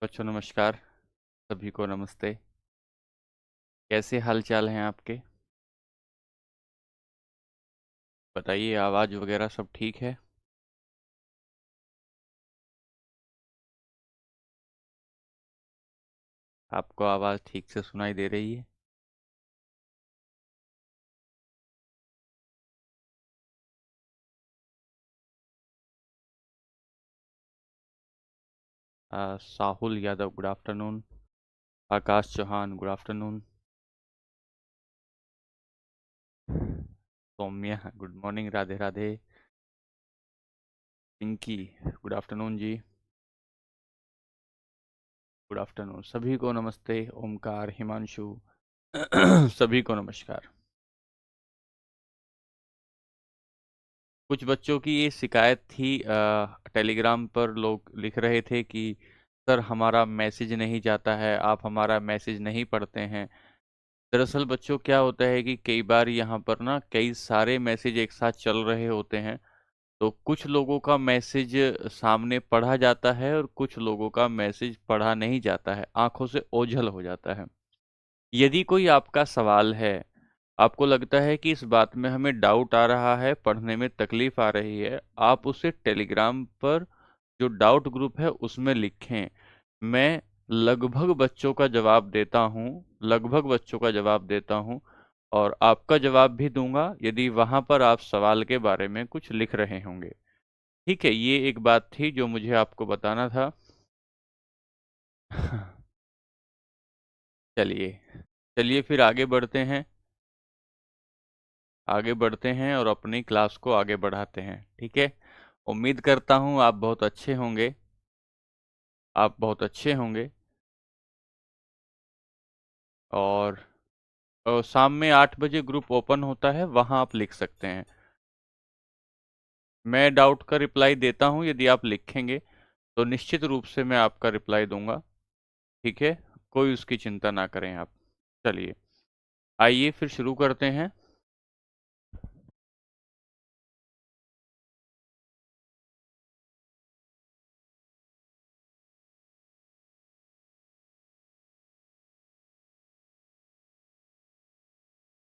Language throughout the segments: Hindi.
बच्चों नमस्कार। सभी को नमस्ते। कैसे हाल चाल हैं आपके? बताइए, आवाज़ वगैरह सब ठीक है? आपको आवाज़ ठीक से सुनाई दे रही है? Sahul Yadav good afternoon. Akash Chauhan good afternoon. Saumya good morning, Radhe Radhe. Pinky good afternoon ji. Good afternoon सभी को नमस्ते। ओमकार, हिमांशु सभी को नमस्कार। कुछ बच्चों की ये शिकायत थी, टेलीग्राम पर लोग लिख रहे थे कि सर हमारा मैसेज नहीं जाता है, आप हमारा मैसेज नहीं पढ़ते हैं। दरअसल बच्चों क्या होता है कि कई बार यहाँ पर ना कई सारे मैसेज एक साथ चल रहे होते हैं, तो कुछ लोगों का मैसेज सामने पढ़ा जाता है और कुछ लोगों का मैसेज पढ़ा नहीं जाता है, आंखों से ओझल हो जाता है। यदि कोई आपका सवाल है, आपको लगता है कि इस बात में हमें डाउट आ रहा है, पढ़ने में तकलीफ आ रही है, आप उसे टेलीग्राम पर जो डाउट ग्रुप है उसमें लिखें। मैं लगभग बच्चों का जवाब देता हूँ, लगभग बच्चों का जवाब देता हूँ और आपका जवाब भी दूंगा यदि वहां पर आप सवाल के बारे में कुछ लिख रहे होंगे। ठीक है, ये एक बात थी जो मुझे आपको बताना था। चलिए, चलिए फिर आगे बढ़ते हैं। आगे बढ़ते हैं और अपनी क्लास को आगे बढ़ाते हैं। ठीक है, उम्मीद करता हूँ आप बहुत अच्छे होंगे। आप बहुत अच्छे होंगे। और शाम में 8 बजे ग्रुप ओपन होता है, वहाँ आप लिख सकते हैं। मैं डाउट का रिप्लाई देता हूँ, यदि आप लिखेंगे तो निश्चित रूप से मैं आपका रिप्लाई दूंगा। ठीक है, कोई उसकी चिंता ना करें आप। चलिए, आइए फिर शुरू करते हैं।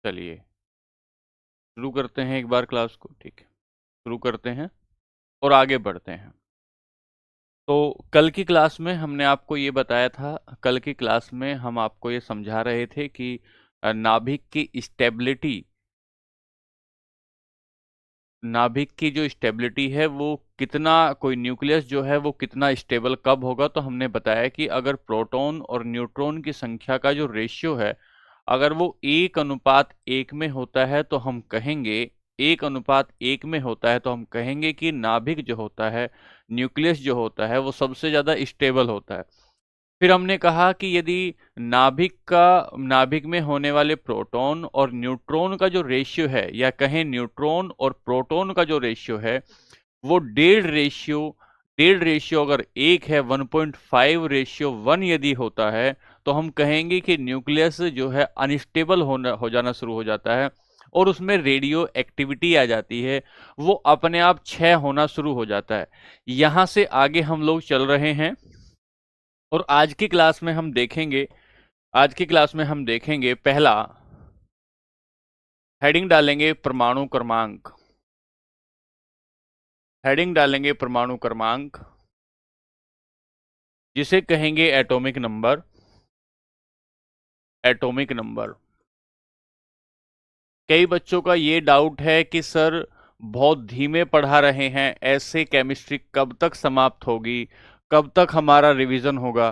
चलिए शुरू करते हैं एक बार क्लास को। ठीक है, शुरू करते हैं और आगे बढ़ते हैं। तो कल की क्लास में हमने आपको ये बताया था, कल की क्लास में हम आपको ये समझा रहे थे कि नाभिक की स्टेबिलिटी, नाभिक की जो स्टेबिलिटी है वो कितना, कोई न्यूक्लियस जो है वो कितना स्टेबल कब होगा। तो हमने बताया कि अगर प्रोटॉन और न्यूट्रॉन की संख्या का जो रेशियो है, अगर वो 1:1 में होता है तो हम कहेंगे, 1:1 में होता है तो हम कहेंगे कि नाभिक जो होता है, न्यूक्लियस जो होता है वो सबसे ज्यादा स्टेबल होता है। फिर हमने कहा कि यदि नाभिक में होने वाले प्रोटॉन और न्यूट्रॉन का जो रेशियो है, या कहें न्यूट्रॉन और प्रोटॉन का जो रेशियो है, वो डेढ़ रेशियो अगर 1 है, 1.5:1 यदि होता है, तो हम कहेंगे कि न्यूक्लियस जो है अनस्टेबल हो जाना शुरू हो जाता है और उसमें रेडियो एक्टिविटी आ जाती है, वो अपने आप क्षय होना शुरू हो जाता है। यहां से आगे हम लोग चल रहे हैं और आज की क्लास में हम देखेंगे, आज की क्लास में हम देखेंगे, पहला हेडिंग डालेंगे परमाणु क्रमांक। हेडिंग डालेंगे परमाणु क्रमांक, जिसे कहेंगे एटॉमिक नंबर। Atomic number. कई बच्चों का ये डाउट है कि सर बहुत धीमे पढ़ा रहे हैं, ऐसे केमिस्ट्री कब तक समाप्त होगी, कब तक हमारा रिवीजन होगा।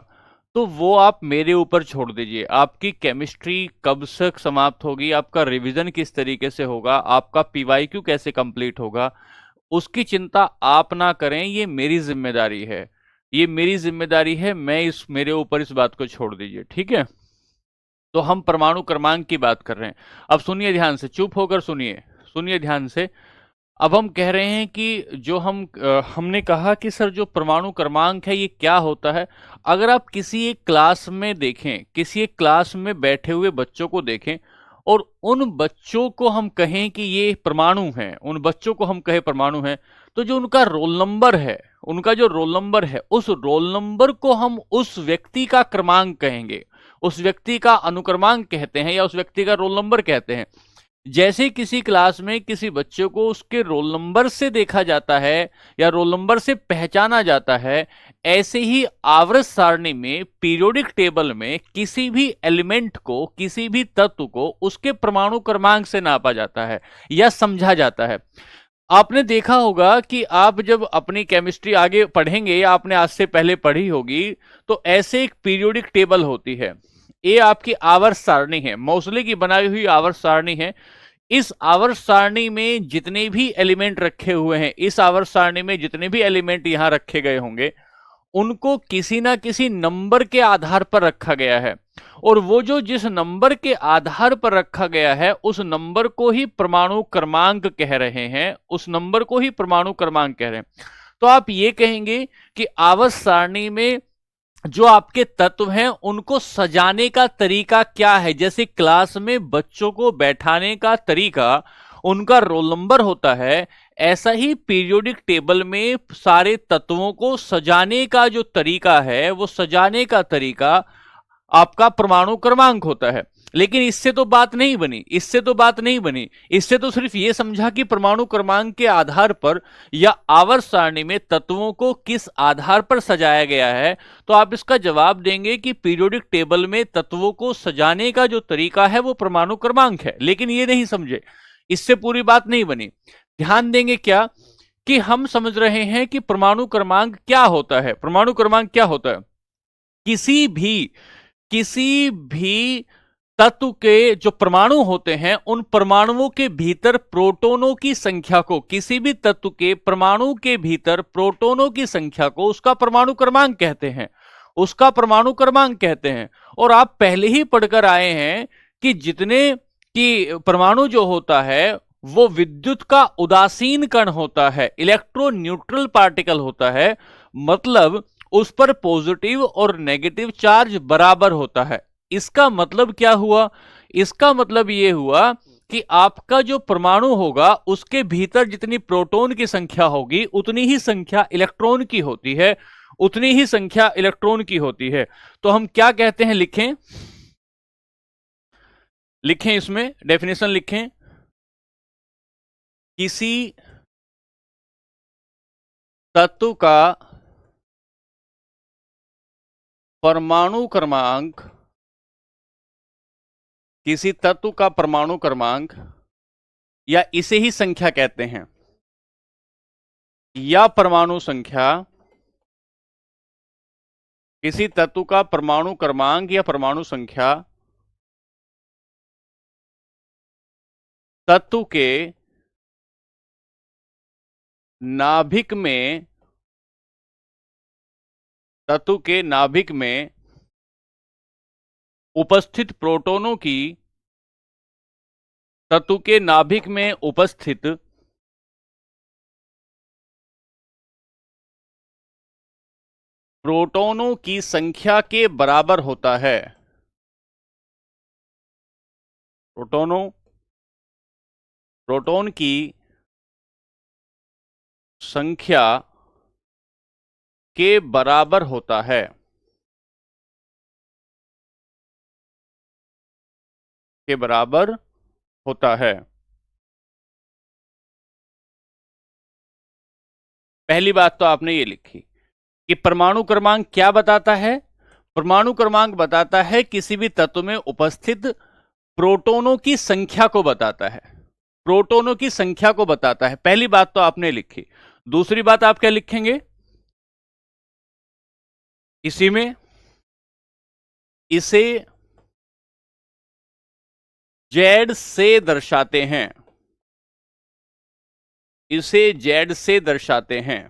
तो वो आप मेरे ऊपर छोड़ दीजिए, आपकी केमिस्ट्री कब तक समाप्त होगी, आपका रिवीजन किस तरीके से होगा, आपका पीवाईक्यू कैसे कंप्लीट होगा, उसकी चिंता आप ना करें, ये मेरी जिम्मेदारी है। ये मेरी जिम्मेदारी है, मैं इस मेरे ऊपर इस बात को छोड़ दीजिए। ठीक है, तो हम परमाणु क्रमांक की बात कर रहे हैं। अब सुनिए ध्यान से, चुप होकर सुनिए, सुनिए ध्यान से। अब हम कह रहे हैं कि जो हमने कहा कि सर जो परमाणु क्रमांक है ये क्या होता है। अगर आप किसी एक क्लास में देखें, किसी एक क्लास में बैठे हुए बच्चों को देखें और उन बच्चों को हम कहें कि ये परमाणु हैं, उन बच्चों को हम कहें परमाणु हैं, तो जो उनका रोल नंबर है, उनका जो रोल नंबर है, उस रोल नंबर को हम उस व्यक्ति का क्रमांक कहेंगे, उस व्यक्ति का अनुक्रमांक कहते हैं या उस व्यक्ति का रोल नंबर कहते हैं। जैसे किसी क्लास में किसी बच्चे को उसके रोल नंबर से देखा जाता है या रोल नंबर से पहचाना जाता है, ऐसे ही आवर्त सारणी में, पीरियोडिक टेबल में किसी भी एलिमेंट को, किसी भी तत्व को उसके परमाणु क्रमांक से नापा जाता है या समझा जाता है। आपने देखा होगा कि आप जब अपनी केमिस्ट्री आगे पढ़ेंगे या आपने आज से पहले पढ़ी होगी, तो ऐसे एक पीरियोडिक टेबल होती है। ये आपकी आवर्त सारणी है, मोसले की बनाई हुई आवर्त सारणी है। इस आवर्त सारणी में जितने भी एलिमेंट रखे हुए हैं, इस आवर्त सारणी में जितने भी एलिमेंट यहां रखे गए होंगे, उनको किसी ना किसी नंबर के आधार पर रखा गया है, और वो जो जिस नंबर के आधार पर रखा गया है, उस नंबर को ही परमाणु क्रमांक कह रहे हैं, उस नंबर को ही परमाणु क्रमांक कह रहे हैं। तो आप ये कहेंगे कि आवर्त सारणी में जो आपके तत्व हैं उनको सजाने का तरीका क्या है। जैसे क्लास में बच्चों को बैठाने का तरीका उनका रोल नंबर होता है, ऐसा ही पीरियोडिक टेबल में सारे तत्वों को सजाने का जो तरीका है, वो सजाने का तरीका आपका परमाणु क्रमांक होता है। लेकिन इससे तो बात नहीं बनी, इससे तो बात नहीं बनी, इससे तो सिर्फ ये समझा कि परमाणु क्रमांक के आधार पर या आवर्त सारणी में तत्वों को किस आधार पर सजाया गया है। तो आप इसका जवाब देंगे कि पीरियोडिक टेबल में तत्वों को सजाने का जो तरीका है वो परमाणु क्रमांक है। लेकिन ये नहीं समझे, इससे पूरी बात नहीं बनी। ध्यान देंगे क्या कि हम समझ रहे हैं कि परमाणु क्रमांक क्या होता है। परमाणु क्रमांक क्या होता है? किसी भी तत्व के जो परमाणु होते हैं, उन परमाणुओं के भीतर प्रोटॉनों की संख्या को, किसी भी तत्व के परमाणु के भीतर प्रोटॉनों की संख्या को उसका परमाणु क्रमांक कहते हैं, उसका परमाणु क्रमांक कहते हैं। और आप पहले ही पढ़कर आए हैं कि जितने की परमाणु जो होता है वो विद्युत का उदासीन कण होता है, इलेक्ट्रो न्यूट्रल पार्टिकल होता है, मतलब उस पर पॉजिटिव और नेगेटिव चार्ज बराबर होता है। इसका मतलब क्या हुआ? इसका मतलब यह हुआ कि आपका जो परमाणु होगा उसके भीतर जितनी प्रोटॉन की संख्या होगी उतनी ही संख्या इलेक्ट्रॉन की होती है, उतनी ही संख्या इलेक्ट्रॉन की होती है। तो हम क्या कहते हैं? लिखें इसमें डेफिनेशन लिखें। किसी तत्व का परमाणु क्रमांक, किसी तत्व का परमाणु क्रमांक, या इसे ही संख्या कहते हैं, या परमाणु संख्या, किसी तत्व का परमाणु क्रमांक या परमाणु संख्या तत्व के नाभिक में, तत्व के नाभिक में उपस्थित प्रोटॉनों की, तत्व के नाभिक में उपस्थित प्रोटॉनों की संख्या के बराबर होता है। प्रोटॉन की संख्या के बराबर होता है। के बराबर होता है। पहली बात तो आपने ये लिखी कि परमाणु क्रमांक क्या बताता है? परमाणु क्रमांक बताता है किसी भी तत्व में उपस्थित प्रोटॉनों की संख्या को बताता है, प्रोटॉनों की संख्या को बताता है। पहली बात तो आपने लिखी। दूसरी बात आप क्या लिखेंगे? इसी में इसे जेड से दर्शाते हैं, इसे जेड से दर्शाते हैं,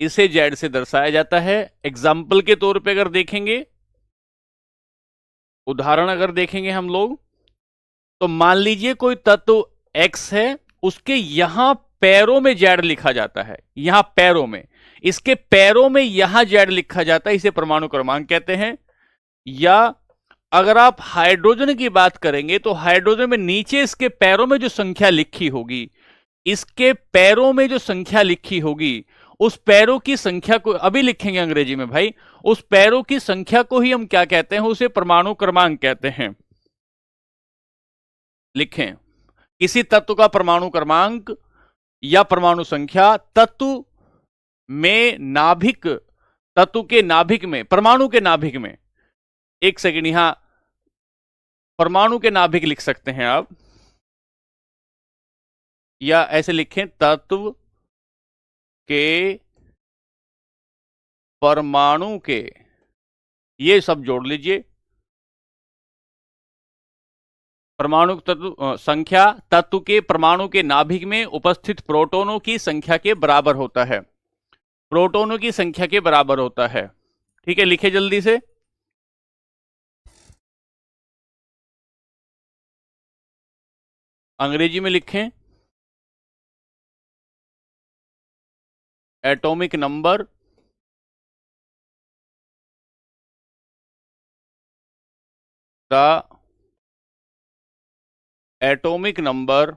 इसे जेड से दर्शाया जाता है। एग्जाम्पल के तौर पे अगर देखेंगे, उदाहरण अगर देखेंगे हम लोग, तो मान लीजिए कोई तत्व एक्स है, उसके यहां पैरों में जेड लिखा जाता है, यहां पैरों में, इसके पैरों में यहां जेड लिखा जाता है, इसे परमाणु क्रमांक कहते हैं। या अगर आप हाइड्रोजन की बात करेंगे तो हाइड्रोजन में नीचे इसके पैरों में जो संख्या लिखी होगी, इसके पैरों में जो संख्या लिखी होगी, उस पैरों की संख्या को अभी लिखेंगे अंग्रेजी में भाई, उस पैरों की संख्या को ही हम क्या कहते हैं, उसे परमाणु क्रमांक कहते हैं। लिखें, किसी तत्व का परमाणु क्रमांक या परमाणु संख्या तत्व में नाभिक, तत्व के नाभिक में, परमाणु के नाभिक में, एक सेकंड, यहां परमाणु के नाभिक लिख सकते हैं आप, या ऐसे लिखें, तत्व के परमाणु के, ये सब जोड़ लीजिए, परमाणु तत्व संख्या तत्व के परमाणु के नाभिक में उपस्थित प्रोटॉनों की संख्या के बराबर होता है, प्रोटॉनों की संख्या के बराबर होता है। ठीक है, लिखे जल्दी से। अंग्रेजी में लिखें, atomic number the atomic number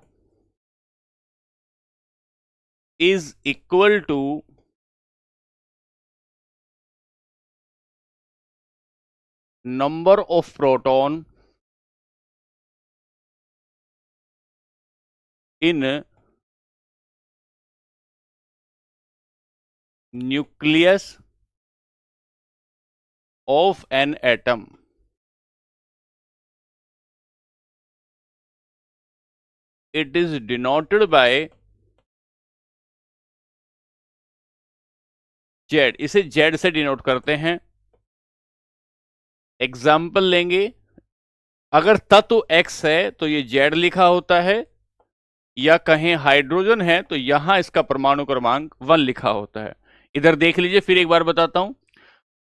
is equal to number of proton in nucleus of an atom. It is denoted by Z, इसे Z से डिनोट करते हैं। एग्जाम्पल लेंगे, अगर तत्व X है तो ये Z लिखा होता है, या कहें हाइड्रोजन है तो यहां इसका परमाणु क्रमांक 1 लिखा होता है। इधर देख लीजिए, फिर एक बार बताता हूं,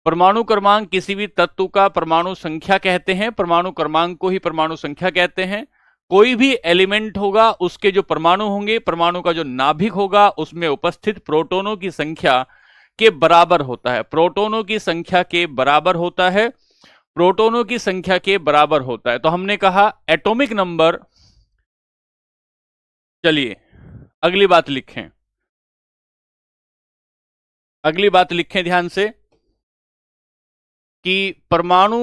परमाणु क्रमांक किसी भी तत्व का परमाणु संख्या कहते हैं, परमाणु क्रमांक को ही परमाणु संख्या कहते हैं। कोई भी एलिमेंट होगा, उसके जो परमाणु होंगे, परमाणु का जो नाभिक होगा, उसमें उपस्थित प्रोटॉनों की संख्या के बराबर होता है, प्रोटॉनों की संख्या के बराबर होता है, प्रोटॉनों की संख्या के बराबर होता है। तो हमने कहा एटॉमिक नंबर, चलिए अगली बात लिखें, अगली बात लिखें ध्यान से, कि परमाणु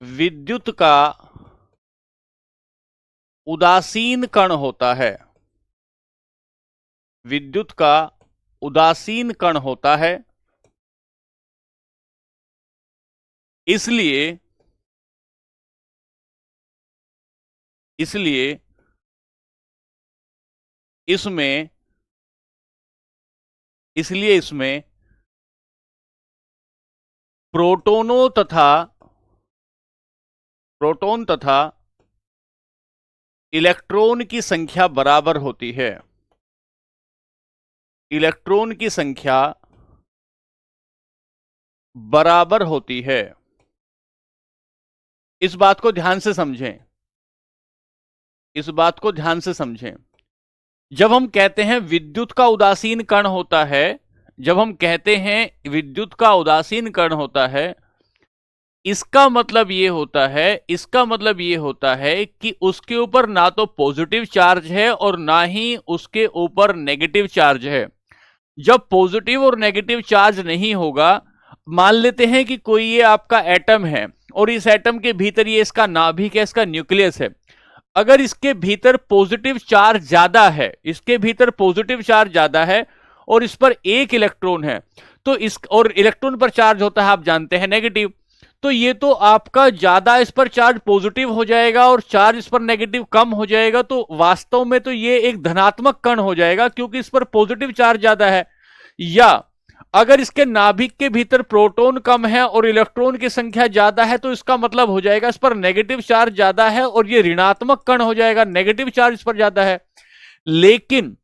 विद्युत का उदासीन कण होता है, विद्युत का उदासीन कण होता है, इसलिए इसमें प्रोटोन तथा इलेक्ट्रॉन की संख्या बराबर होती है, इलेक्ट्रॉन की संख्या बराबर होती है। इस बात को ध्यान से समझें, इस बात को ध्यान से समझें। जब हम कहते हैं विद्युत का उदासीन कण होता है, जब हम कहते हैं विद्युत का उदासीन कण होता है, इसका मतलब ये होता है, इसका मतलब ये होता है कि उसके ऊपर ना तो पॉजिटिव चार्ज है और ना ही उसके ऊपर नेगेटिव चार्ज है। जब पॉजिटिव और नेगेटिव चार्ज नहीं होगा, मान लेते हैं कि कोई ये आपका एटम है और इस एटम के भीतर ये इसका नाभिक है, इसका न्यूक्लियस है। अगर इसके भीतर पॉजिटिव चार्ज ज्यादा है, इसके भीतर पॉजिटिव चार्ज ज्यादा है और इस पर एक इलेक्ट्रॉन है, तो इस और इलेक्ट्रॉन पर चार्ज होता है आप जानते हैं नेगेटिव, तो ये तो आपका ज्यादा इस पर चार्ज पॉजिटिव हो जाएगा और चार्ज इस पर नेगेटिव कम हो जाएगा, तो वास्तव में तो ये एक धनात्मक कण हो जाएगा क्योंकि इस पर पॉजिटिव चार्ज ज्यादा है। या अगर इसके नाभिक के भीतर प्रोटॉन कम है और इलेक्ट्रॉन की संख्या ज्यादा है, तो इसका मतलब हो जाएगा इस पर नेगेटिव चार्ज ज्यादा है और ये ऋणात्मक कण हो जाएगा, नेगेटिव चार्ज इस पर ज्यादा है। लेकिन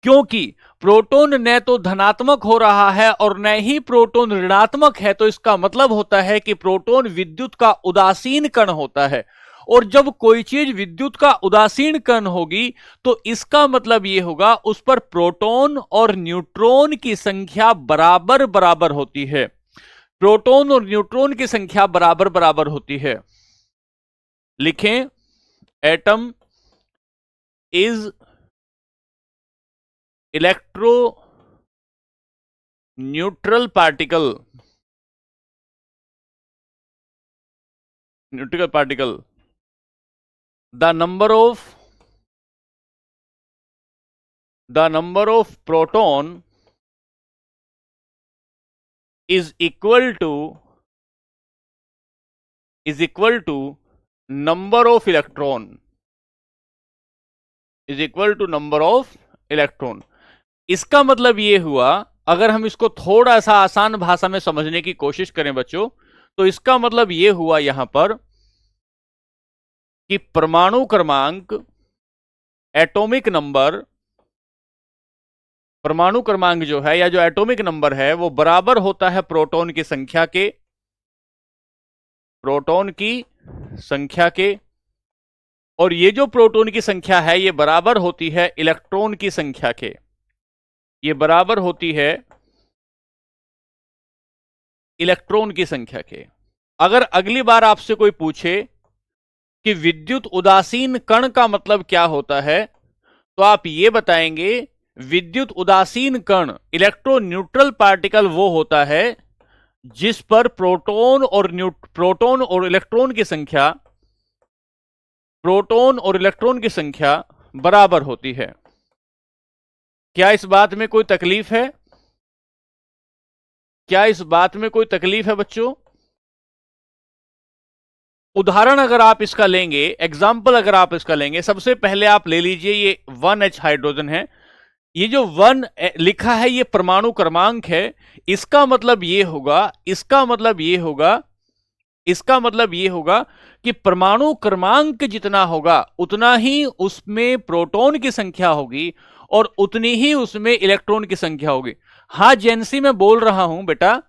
क्योंकि प्रोटॉन न तो धनात्मक हो रहा है और न ही प्रोटॉन ऋणात्मक है, तो इसका मतलब होता है कि प्रोटॉन विद्युत का उदासीन कण होता है। और जब कोई चीज विद्युत का उदासीन कण होगी तो इसका मतलब यह होगा उस पर प्रोटॉन और न्यूट्रॉन की संख्या बराबर बराबर होती है, प्रोटॉन और न्यूट्रॉन की संख्या बराबर बराबर होती है। लिखें atom is electro neutral particle, the number of proton is equal to number of electron, इसका मतलब ये हुआ, अगर हम इसको थोड़ा सा आसान भाषा में समझने की कोशिश करें बच्चों, तो इसका मतलब ये हुआ यहां पर कि परमाणु क्रमांक, एटॉमिक नंबर, परमाणु क्रमांक जो है या जो एटॉमिक नंबर है वो बराबर होता है प्रोटॉन की संख्या के, और ये जो प्रोटॉन की संख्या है ये बराबर होती है इलेक्ट्रॉन की संख्या के, ये बराबर होती है इलेक्ट्रॉन की संख्या के। अगर अगली बार आपसे कोई पूछे कि विद्युत उदासीन कण का मतलब क्या होता है, तो आप ये बताएंगे विद्युत उदासीन कण, इलेक्ट्रो न्यूट्रल पार्टिकल, वो होता है जिस पर प्रोटॉन और इलेक्ट्रॉन की संख्या बराबर होती है। क्या इस बात में कोई तकलीफ है? बच्चों? उदाहरण अगर आप इसका लेंगे, एग्जाम्पल अगर आप इसका लेंगे, सबसे पहले आप ले लीजिए ये 1H हाइड्रोजन है, ये जो 1 लिखा है ये परमाणु क्रमांक है। इसका मतलब ये होगा कि परमाणु क्रमांक जितना होगा उतना ही उसमें प्रोटॉन की संख्या होगी और उतनी ही उसमें इलेक्ट्रॉन की संख्या होगी। हाँ जेंसी, मैं बोल रहा हूं बेटा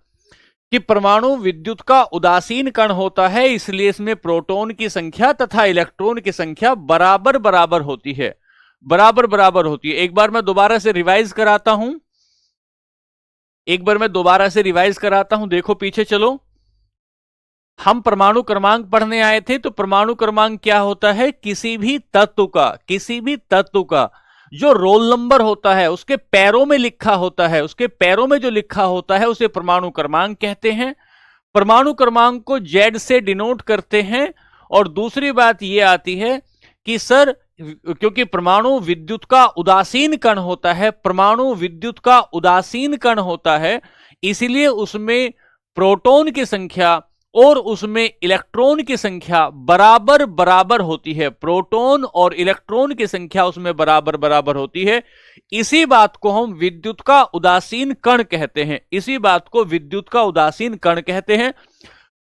कि परमाणु विद्युत का उदासीन कण होता है, इसलिए इसमें प्रोटॉन की संख्या तथा इलेक्ट्रॉन की संख्या बराबर होती है। एक बार मैं दोबारा से रिवाइज कराता हूं, देखो पीछे चलो। हम परमाणु क्रमांक पढ़ने आए थे, तो परमाणु क्रमांक क्या होता है? किसी भी तत्व का जो रोल नंबर होता है उसके पैरों में लिखा होता है, जो लिखा होता है उसे परमाणु क्रमांक कहते हैं। परमाणु क्रमांक को Z से डिनोट करते हैं। और दूसरी बात यह आती है कि सर, क्योंकि परमाणु विद्युत का उदासीन कण होता है, इसलिए उसमें प्रोटॉन की संख्या और उसमें इलेक्ट्रॉन की संख्या बराबर होती है। प्रोटॉन और इलेक्ट्रॉन की संख्या उसमें बराबर होती है। इसी बात को हम विद्युत का उदासीन कण कहते हैं।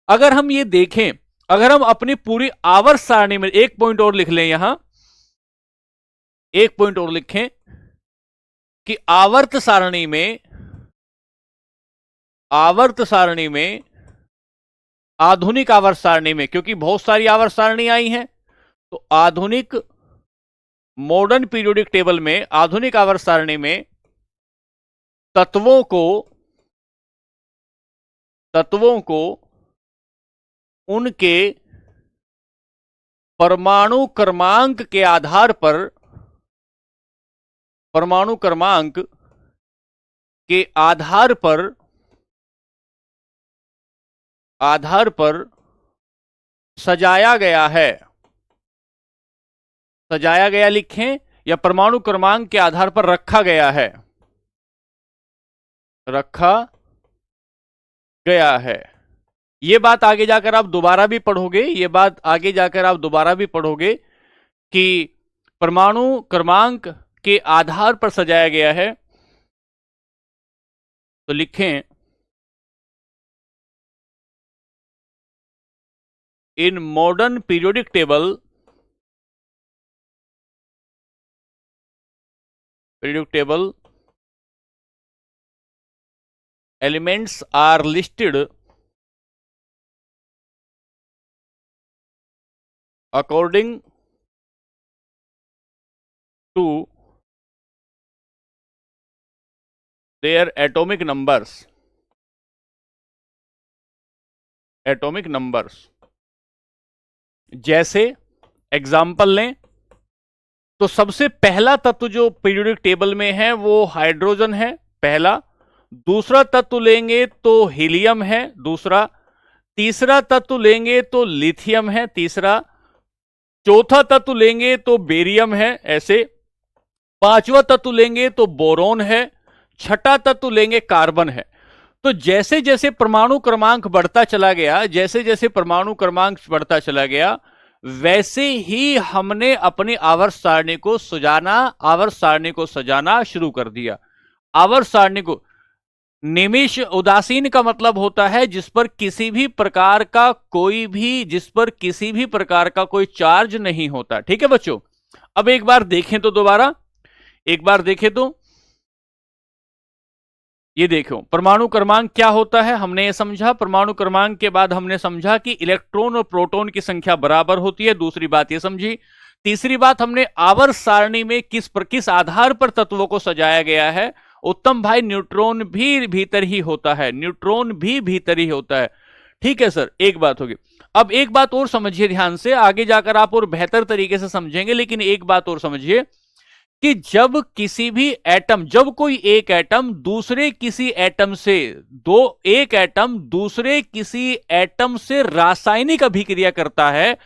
अगर हम ये देखें, अगर हम अपनी पूरी आवर्त सारणी में, एक पॉइंट और लिख लें, यहां एक पॉइंट और लिखें कि आवर्त सारणी में आधुनिक आवर्त सारणी में, क्योंकि बहुत सारी आवर्त सारणी आई हैं, तो आधुनिक मॉडर्न पीरियोडिक टेबल में, आधुनिक आवर्त सारणी में तत्वों को उनके परमाणु क्रमांक के आधार पर सजाया गया लिखें, या परमाणु क्रमांक के आधार पर रखा गया है। यह बात आगे जाकर आप दोबारा भी पढ़ोगे, कि परमाणु क्रमांक के आधार पर सजाया गया है। तो लिखें, in modern periodic table elements are listed according to their atomic numbers, जैसे एग्जाम्पल लें तो सबसे पहला तत्व जो पीरियोडिक टेबल में है वो हाइड्रोजन है, पहला। दूसरा तत्व लेंगे तो हीलियम है, दूसरा। तीसरा तत्व लेंगे तो लिथियम है, तीसरा। चौथा तत्व लेंगे तो बेरियम है, ऐसे। पांचवा तत्व लेंगे तो बोरोन है। छठा तत्व लेंगे कार्बन है। तो जैसे जैसे परमाणु क्रमांक बढ़ता चला गया, जैसे जैसे परमाणु क्रमांक बढ़ता चला गया, वैसे ही हमने अपनी आवर्त सारणी को सजाना शुरू कर दिया। आवर्त सारणी को निमिष उदासीन का मतलब होता है जिस पर किसी भी प्रकार का कोई चार्ज नहीं होता। ठीक है बच्चों, अब एक बार देखें तो दोबारा, एक बार देखें तो ये देखो परमाणु क्रमांक क्या होता है, हमने ये समझा। परमाणु क्रमांक के बाद हमने समझा कि इलेक्ट्रॉन और प्रोटॉन की संख्या बराबर होती है, दूसरी बात ये समझी। तीसरी बात, हमने आवर्त सारणी में किस आधार पर तत्वों को सजाया गया है। उत्तम भाई, न्यूट्रॉन भी भीतर ही होता है, न्यूट्रॉन भी भीतर ही होता है। ठीक है सर, एक बात होगी। अब एक बात और समझिए ध्यान से, आगे जाकर आप और बेहतर तरीके से समझेंगे, लेकिन एक बात और समझिए कि जब कोई एक एटम दूसरे किसी एटम से रासायनिक अभिक्रिया करता है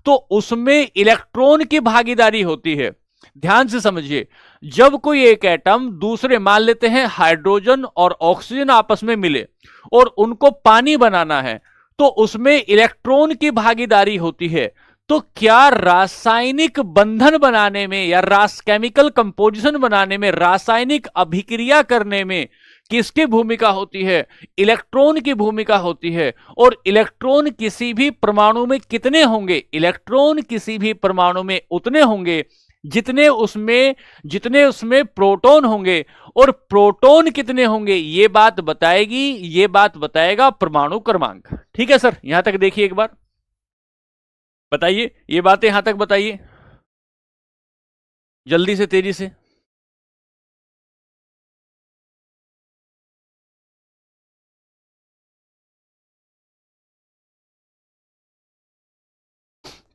तो उसमें इलेक्ट्रॉन की भागीदारी होती है। ध्यान से समझिए, जब कोई एक एटम दूसरे, मान लेते हैं हाइड्रोजन और ऑक्सीजन आपस में मिले और उनको पानी बनाना है, तो उसमें इलेक्ट्रॉन की भागीदारी होती है। तो क्या रासायनिक बंधन बनाने में या केमिकल कंपोजिशन बनाने में, रासायनिक अभिक्रिया करने में किसकी भूमिका होती है? इलेक्ट्रॉन की भूमिका होती है। और इलेक्ट्रॉन किसी भी परमाणु में कितने होंगे? इलेक्ट्रॉन किसी भी परमाणु में उतने होंगे जितने उसमें प्रोटॉन होंगे। और प्रोटॉन कितने होंगे ये बात बताएगा परमाणु क्रमांक। ठीक है सर, यहां तक देखिए एक बार, बताइए ये बातें यहां तक बताइए जल्दी से, तेजी से।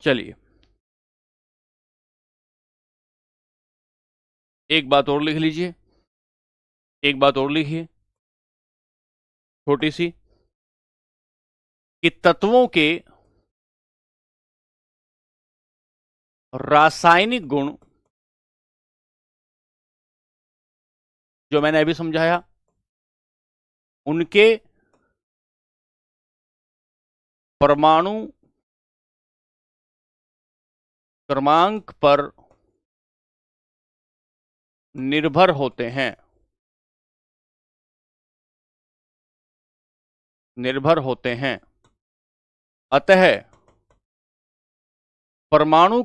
चलिए एक बात और लिख लीजिए, एक बात और लिखिए छोटी सी, कि तत्वों के रासायनिक गुण जो मैंने अभी समझाया, उनके परमाणु क्रमांक पर निर्भर होते हैं, अतः परमाणु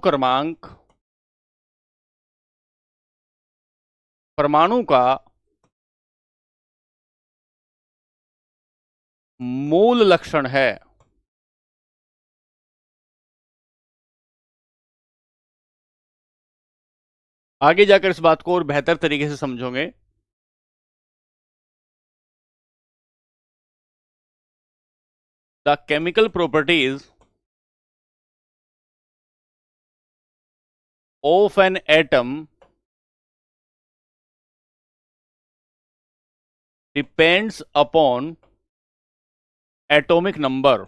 का मूल लक्षण है। आगे जाकर इस बात को और बेहतर तरीके से समझोगे। The chemical properties of an atom depends upon atomic number.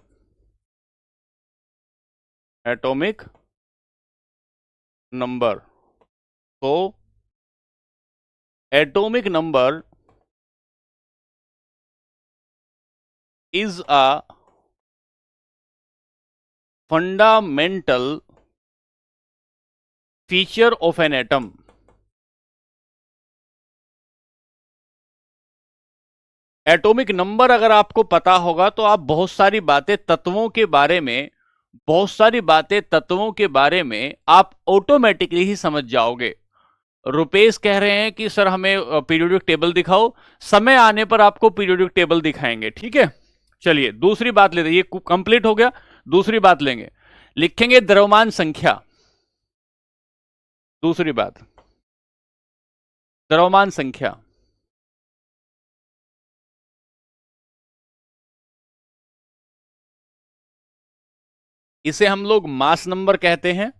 तो atomic number is a fundamental feature of an atom। Atomic number अगर आपको पता होगा तो आप बहुत सारी बातें तत्वों के बारे में आप ऑटोमेटिकली ही समझ जाओगे। रुपेश कह रहे हैं कि सर हमें पीरियोडिक टेबल दिखाओ, समय आने पर आपको पीरियोडिक टेबल दिखाएंगे। ठीक है, चलिए दूसरी बात लेते हैं, ये कंप्लीट हो गया। दूसरी बात लेंगे, लिखेंगे द्रव्यमान संख्या। दूसरी बात, द्रव्यमान संख्या। इसे हम लोग मास नंबर कहते हैं।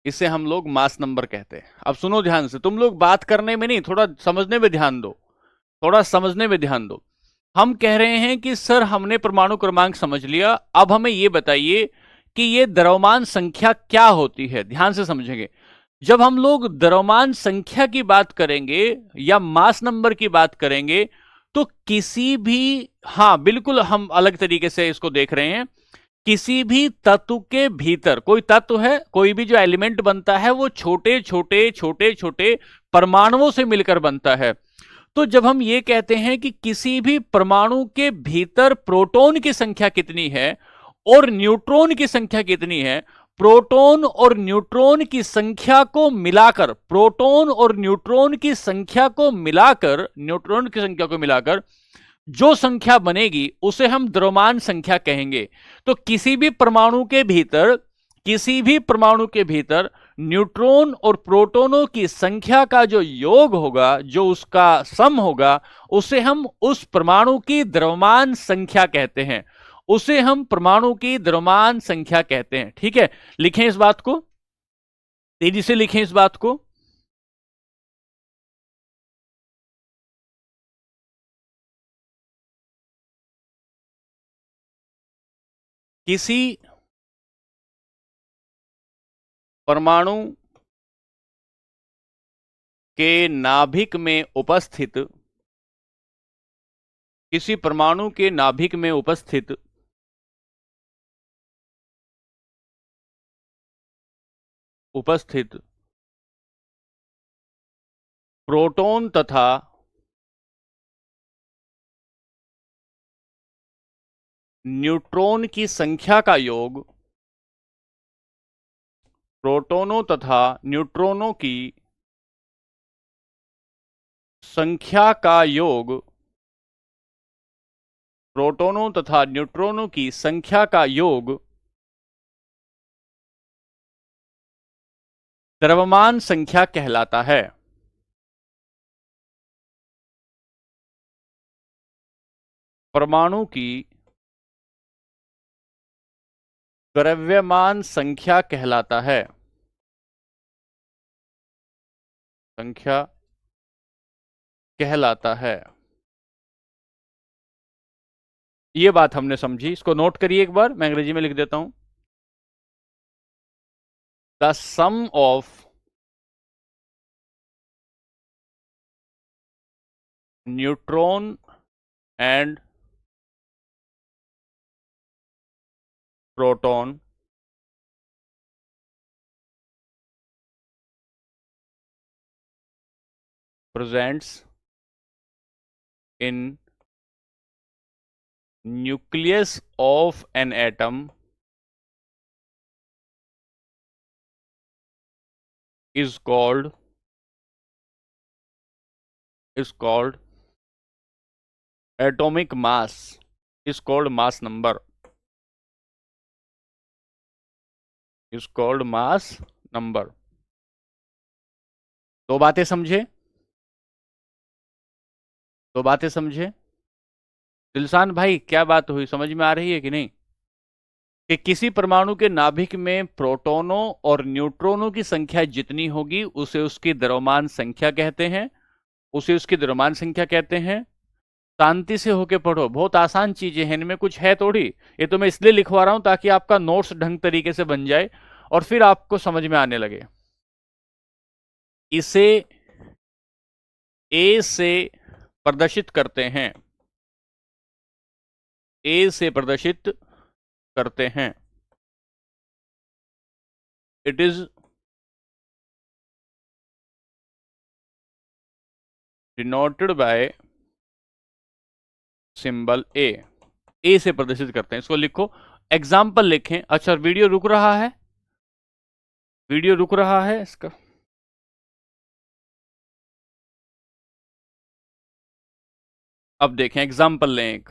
इसे हम लोग मास नंबर कहते हैं। अब सुनो ध्यान से, तुम लोग बात करने में नहीं, थोड़ा समझने में ध्यान दो, थोड़ा समझने में ध्यान दो। हम कह रहे हैं कि सर हमने परमाणु क्रमांक समझ लिया, अब हमें यह बताइए कि ये द्रव्यमान संख्या क्या होती है। ध्यान से समझेंगे, जब हम लोग द्रव्यमान संख्या की बात करेंगे या मास नंबर की बात करेंगे तो किसी भी, हाँ बिल्कुल हम अलग तरीके से इसको देख रहे हैं। किसी भी तत्व के भीतर, कोई तत्व है, कोई भी जो एलिमेंट बनता है वो छोटे छोटे छोटे छोटे परमाणुओं से मिलकर बनता है। तो जब हम ये कहते हैं कि किसी भी परमाणु के भीतर प्रोटॉन की संख्या कितनी है और न्यूट्रॉन की संख्या कितनी है, प्रोटॉन और न्यूट्रॉन की संख्या को मिलाकर, प्रोटॉन और न्यूट्रॉन की संख्या को मिलाकर, न्यूट्रॉन की संख्या को मिलाकर जो संख्या बनेगी उसे हम द्रव्यमान संख्या कहेंगे। तो किसी भी परमाणु के भीतर, किसी भी परमाणु के भीतर न्यूट्रॉन और प्रोटॉनों की संख्या का जो योग होगा, जो उसका सम होगा, उसे हम उस परमाणु की द्रव्यमान संख्या कहते हैं, उसे हम परमाणु की द्रव्यमान संख्या कहते हैं। ठीक है, लिखें इस बात को, तेजी से लिखें इस बात को। किसी परमाणु के नाभिक में उपस्थित, किसी परमाणु के नाभिक में उपस्थित उपस्थित प्रोटॉन तथा न्यूट्रॉन की संख्या का योग, प्रोटॉनों तथा न्यूट्रॉनों की संख्या का योग, प्रोटॉनों तथा न्यूट्रॉनों की संख्या का योग द्रव्यमान संख्या कहलाता है। परमाणु की द्रव्यमान संख्या कहलाता है, संख्या कहलाता है। यह बात हमने समझी, इसको नोट करिए एक बार, मैं अंग्रेजी में लिख देता हूं। The sum of neutron and proton presents in nucleus of an atom is called atomic mass, is called mass number, is called mass number। दो बातें समझे, दो बातें समझे। दिलसान भाई क्या बात हुई, समझ में आ रही है कि नहीं? कि किसी परमाणु के नाभिक में प्रोटॉनों और न्यूट्रॉनों की संख्या जितनी होगी उसे उसकी द्रव्यमान संख्या कहते हैं, उसे उसकी द्रव्यमान संख्या कहते हैं। शांति से होके पढ़ो, बहुत आसान चीजें हैं, इनमें कुछ है थोड़ी। ये तो मैं इसलिए लिखवा रहा हूं ताकि आपका नोट्स ढंग तरीके से बन जाए और फिर आपको समझ में आने लगे। इसे ए से प्रदर्शित करते हैं, ए से प्रदर्शित करते हैं। It is denoted by symbol A से प्रदर्शित करते हैं, इसको लिखो, एग्जाम्पल लिखें। अच्छा वीडियो रुक रहा है, वीडियो रुक रहा है इसका। अब देखें, एग्जाम्पल लें एक।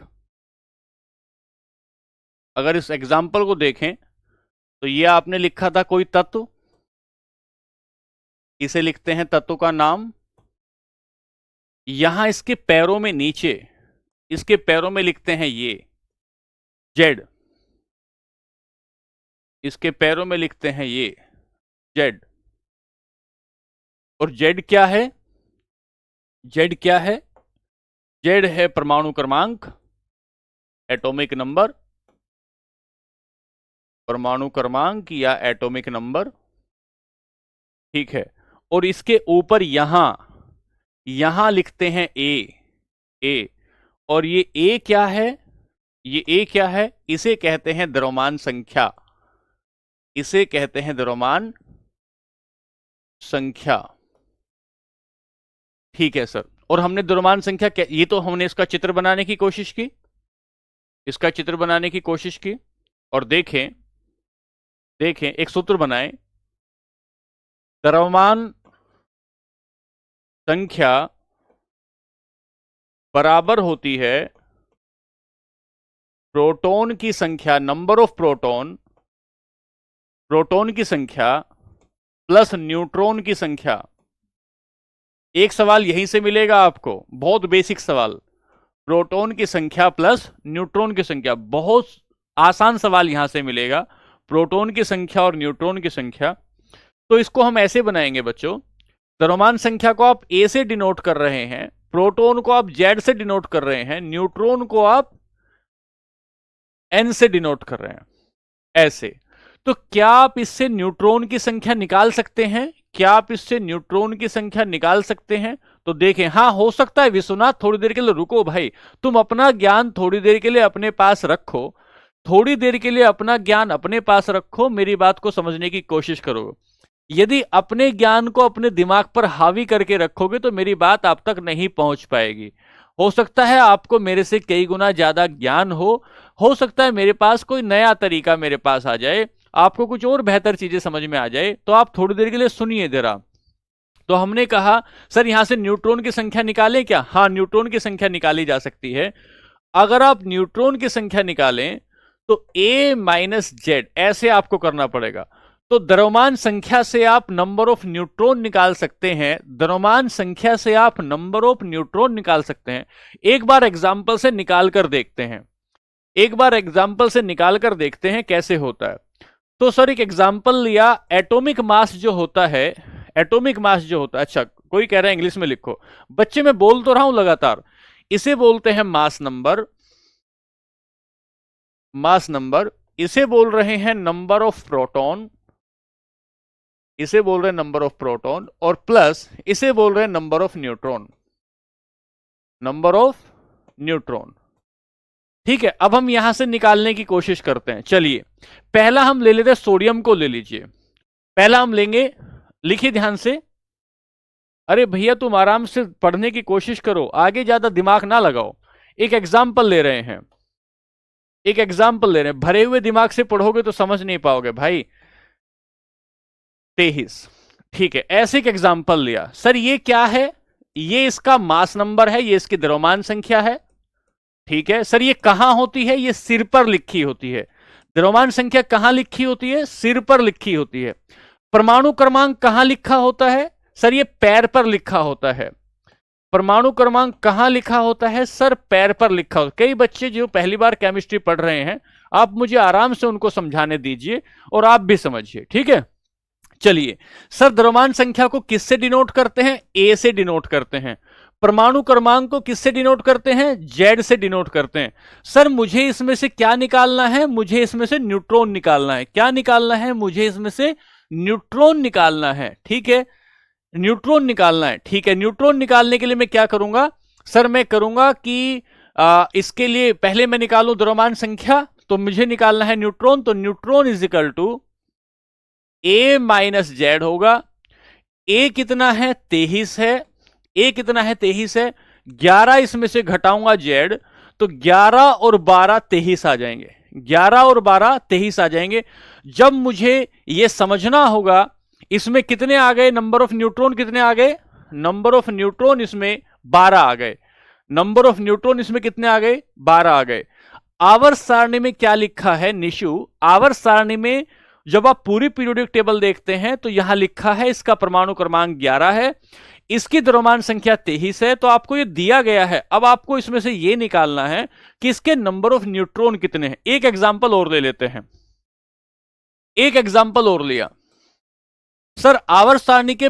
अगर इस एग्जाम्पल को देखें तो ये आपने लिखा था कोई तत्व, इसे लिखते हैं तत्व का नाम। यहां इसके पैरों में नीचे, इसके पैरों में लिखते हैं ये जेड, इसके पैरों में लिखते हैं ये जेड। और जेड क्या है? जेड क्या है? जेड है परमाणु क्रमांक, एटॉमिक नंबर, परमाणु क्रमांक या एटॉमिक नंबर। ठीक है। और इसके ऊपर यहां यहां लिखते हैं ए। ए। और ये ए क्या है? ये ए क्या है? इसे कहते हैं द्रव्यमान संख्या। इसे कहते हैं द्रव्यमान संख्या। ठीक है सर। और हमने द्रव्यमान संख्या क्या, ये तो हमने इसका चित्र बनाने की कोशिश की, इसका चित्र बनाने की कोशिश की। और देखें, देखें एक सूत्र बनाएं। द्रव्यमान संख्या बराबर होती है प्रोटॉन की संख्या, नंबर ऑफ प्रोटॉन, प्रोटॉन की संख्या प्लस न्यूट्रॉन की संख्या। एक सवाल यहीं से मिलेगा आपको, बहुत बेसिक सवाल। प्रोटॉन की संख्या प्लस न्यूट्रॉन की संख्या, बहुत आसान सवाल यहां से मिलेगा। प्रोटॉन की संख्या और न्यूट्रॉन की संख्या। तो इसको हम ऐसे बनाएंगे बच्चों, द्रव्यमान संख्या को आप ए से डिनोट कर रहे हैं, प्रोटॉन को आप जेड से डिनोट कर रहे हैं, न्यूट्रॉन को आप एन से डिनोट कर रहे हैं, ऐसे। तो क्या आप इससे न्यूट्रॉन की संख्या निकाल सकते हैं? क्या आप इससे न्यूट्रॉन की संख्या निकाल सकते हैं? तो देखें, हाँ हो सकता है। विश्वनाथ थोड़ी देर के लिए रुको भाई, तुम अपना ज्ञान थोड़ी देर के लिए अपने पास रखो, थोड़ी देर के लिए अपना ज्ञान अपने पास रखो, मेरी बात को समझने की कोशिश करो। यदि अपने ज्ञान को अपने दिमाग पर हावी करके रखोगे तो मेरी बात आप तक नहीं पहुंच पाएगी। हो सकता है आपको मेरे से कई गुना ज्यादा ज्ञान हो सकता है मेरे पास कोई नया तरीका मेरे पास आ जाए, आपको कुछ और बेहतर चीजें समझ में आ जाए, तो आप थोड़ी देर के लिए सुनिए जरा। तो हमने कहा सर यहां से न्यूट्रॉन की संख्या निकालें क्या? हाँ, न्यूट्रॉन की संख्या निकाली जा सकती है। अगर आप न्यूट्रॉन की संख्या निकालें तो ए माइनस जेड ऐसे आपको करना पड़ेगा। तो द्रव्यमान संख्या से आप नंबर ऑफ न्यूट्रॉन निकाल सकते हैं, द्रव्यमान संख्या से आप नंबर ऑफ न्यूट्रॉन निकाल सकते हैं। एक बार एग्जाम्पल से निकाल कर देखते हैं, एक बार एग्जाम्पल से निकाल कर देखते हैं कैसे होता है। तो सर एक एग्जाम्पल लिया, एटॉमिक मास जो होता है, एटॉमिक मास जो होता है, अच्छा कोई कह रहा है इंग्लिश में लिखो, बच्चे मैं बोल तो रहा हूं लगातार। इसे बोलते हैं मास नंबर, मास नंबर। इसे बोल रहे हैं नंबर ऑफ प्रोटॉन, इसे बोल रहे हैं नंबर ऑफ प्रोटॉन, और प्लस इसे बोल रहे हैं number of neutron, number of neutron. ठीक है, अब हम यहां से निकालने की कोशिश करते हैं। चलिए पहला हम ले लेते हैं, सोडियम को ले लीजिए। पहला हम लेंगे, लिखिए ध्यान से। अरे भैया तुम आराम से पढ़ने की कोशिश करो, आगे ज्यादा दिमाग ना लगाओ। एक एग्जाम्पल ले रहे हैं, एक एग्जाम्पल ले रहे हैं, भरे हुए दिमाग से पढ़ोगे तो समझ नहीं पाओगे भाई। 23। ठीक है, ऐसे एक एग्जाम्पल लिया। सर ये क्या है? ये इसका मास नंबर है, ये इसकी द्रव्यमान संख्या है। ठीक है सर, ये कहां होती है? ये सिर पर लिखी होती है। द्रव्यमान संख्या कहां लिखी होती है? सिर पर लिखी होती है। परमाणु क्रमांक कहां लिखा होता है? सर ये पैर पर लिखा होता है। परमाणु क्रमांक कहां लिखा होता है? सर पैर पर लिखा होता है। कई बच्चे जो पहली बार केमिस्ट्री पढ़ रहे हैं, आप मुझे आराम से उनको समझाने दीजिए और आप भी समझिए, ठीक है। चलिए सर, द्रव्यमान संख्या को किससे डिनोट करते हैं? ए से डिनोट करते हैं। परमाणु क्रमांक को किससे डिनोट करते हैं? जेड से डिनोट करते हैं। सर मुझे इसमें से क्या निकालना है? मुझे इसमें से न्यूट्रॉन निकालना है। क्या निकालना है? मुझे इसमें से न्यूट्रॉन निकालना है। ठीक है, न्यूट्रॉन निकालना है। ठीक है, न्यूट्रॉन निकालने के लिए मैं क्या करूंगा? सर मैं करूंगा कि इसके लिए पहले मैं निकालूं द्रव्यमान संख्या, तो मुझे निकालना है न्यूट्रॉन, तो neutron is equal to A minus Z होगा। ए कितना है? 23 है। ए कितना है? 23 है। 11 इसमें से घटाऊंगा जेड, तो 11 और 12 23 आ जाएंगे। 11 और 12 23 आ जाएंगे। जब मुझे यह समझना होगा इसमें कितने आ गए, नंबर ऑफ न्यूट्रॉन कितने आ गए? नंबर ऑफ न्यूट्रॉन इसमें 12 आ गए। नंबर ऑफ न्यूट्रॉन इसमें कितने आ गए? 12 आ गए। आवर्त सारणी में क्या लिखा है निशु? आवर्त सारणी में जब आप पूरी पीरियोडिक टेबल देखते हैं तो यहां लिखा है इसका परमाणु क्रमांक 11 है, इसकी द्रव्यमान संख्या 23 है। तो आपको ये दिया गया है, अब आपको इसमें से ये निकालना है कि इसके नंबर ऑफ न्यूट्रॉन कितने हैं। एक एग्जांपल और ले लेते हैं, एक एग्जांपल और लिया। सर आवर्त सारणी के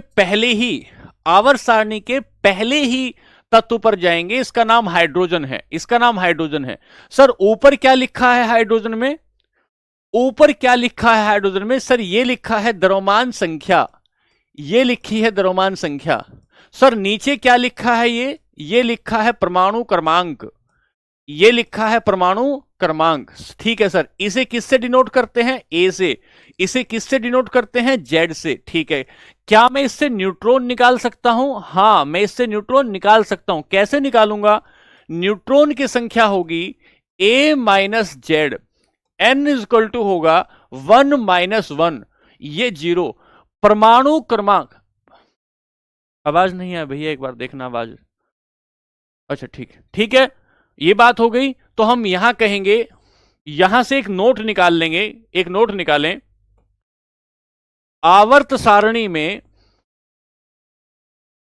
पहले ही तत्व पर जाएंगे, इसका नाम हाइड्रोजन है, इसका नाम हाइड्रोजन है। सर ऊपर क्या लिखा है हाइड्रोजन में, ऊपर क्या लिखा है हाइड्रोजन में, सर ये लिखा है द्रव्यमान संख्या, ये लिखी है द्रव्यमान संख्या। सर नीचे क्या लिखा है, ये लिखा है परमाणु क्रमांक, ये लिखा है परमाणु क्रमांक। ठीक है सर, इसे किससे डिनोट करते हैं, ए से। इसे किससे डिनोट करते हैं, जेड से। ठीक है, क्या मैं इससे न्यूट्रॉन निकाल सकता हूं, हां मैं इससे न्यूट्रॉन निकाल सकता हूं। कैसे निकालूंगा, न्यूट्रॉन की संख्या होगी A minus Z, N is equal to होगा 1 माइनस 1, ये 0। परमाणु क्रमांक, आवाज नहीं है भैया, एक बार देखना आवाज। अच्छा ठीक है, ये बात हो गई। तो हम यहां कहेंगे, यहां से एक नोट निकाल लेंगे, एक नोट निकालें। आवर्त सारणी में,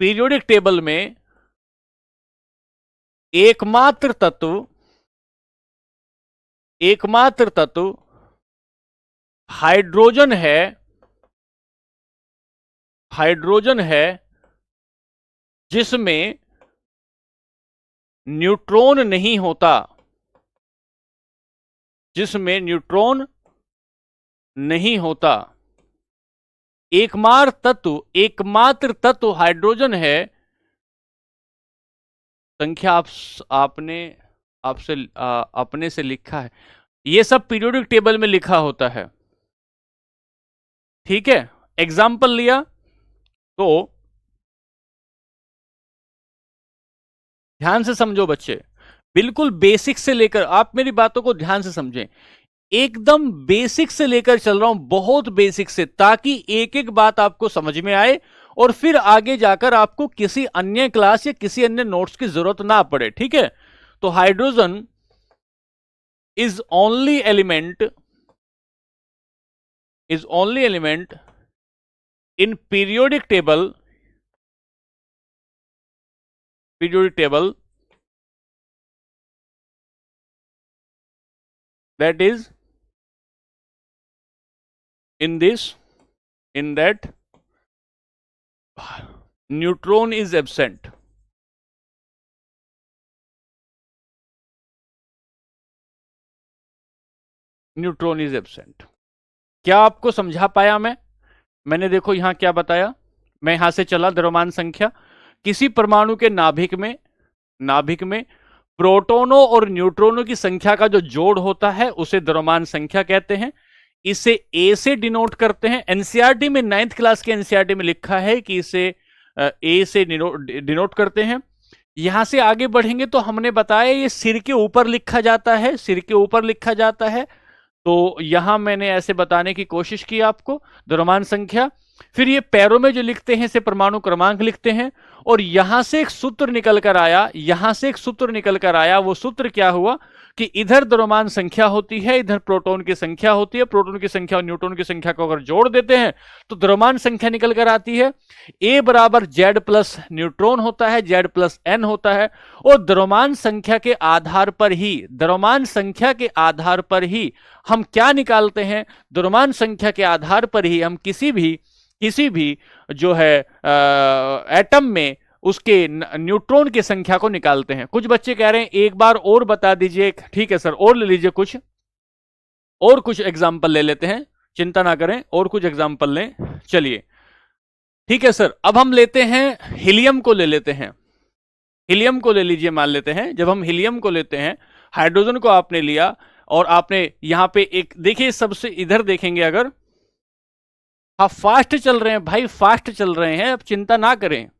पीरियोडिक टेबल में एकमात्र तत्व हाइड्रोजन है जिसमें न्यूट्रॉन नहीं होता, जिसमें न्यूट्रॉन नहीं होता। एकमात्र तत्व हाइड्रोजन है। संख्या अपने से लिखा है, ये सब पीरियोडिक टेबल में लिखा होता है। ठीक है, एग्जाम्पल लिया तो ध्यान से समझो बच्चे, बिल्कुल बेसिक से लेकर, आप मेरी बातों को ध्यान से समझें, एकदम बेसिक से लेकर चल रहा हूं, बहुत बेसिक से, ताकि एक एक बात आपको समझ में आए और फिर आगे जाकर आपको किसी अन्य क्लास या किसी अन्य नोट्स की जरूरत ना पड़े। ठीक है, तो hydrogen is only element in periodic table that is in that neutron is absent। Neutron is absent. क्या आपको समझा पाया मैंने देखो यहां क्या बताया, मैं यहां से चला द्रव्यमान संख्या, किसी परमाणु के नाभिक में प्रोटोनों और न्यूट्रॉनों की संख्या का जो जोड़ होता है उसे द्रव्यमान संख्या कहते हैं। इसे ए से डिनोट करते हैं। एनसीईआरटी में 9th क्लास के एनसीईआरटी में लिखा है कि इसे ए से डिनोट करते हैं। यहां से आगे बढ़ेंगे तो हमने बताया ये सिर के ऊपर लिखा जाता है, सिर के ऊपर लिखा जाता है। तो यहां मैंने ऐसे बताने की कोशिश की आपको, द्रव्यमान संख्या। फिर ये पैरों में जो लिखते हैं इसे परमाणु क्रमांक लिखते हैं। और यहां से एक सूत्र निकल कर आया, वो सूत्र क्या हुआ कि इधर द्रव्यमान संख्या होती है, इधर प्रोटॉन की संख्या होती है। प्रोटॉन की संख्या और न्यूट्रॉन की संख्या को अगर जोड़ देते हैं तो द्रव्यमान संख्या निकल कर आती है। ए बराबर जेड प्लस न्यूट्रॉन होता है, जेड प्लस एन होता है। और द्रव्यमान संख्या के आधार पर ही हम क्या निकालते हैं, द्रव्यमान संख्या के आधार पर ही हम किसी भी जो है एटम में उसके न्यूट्रॉन की संख्या को निकालते हैं। कुछ बच्चे कह रहे हैं एक बार और बता दीजिए। ठीक है सर, और ले लीजिए, कुछ एग्जाम्पल ले लेते हैं, चिंता ना करें, और कुछ एग्जाम्पल लें। चलिए ठीक है सर, अब हम लेते हैं हीलियम को ले लेते हैं। हीलियम को ले लीजिए, मान लेते हैं जब हम हीलियम को लेते हैं, हाइड्रोजन को आपने लिया और आपने यहां पे एक देखिए, सबसे इधर देखेंगे अगर आप फास्ट चल रहे हैं भाई, फास्ट चल रहे हैं, अब चिंता ना करें।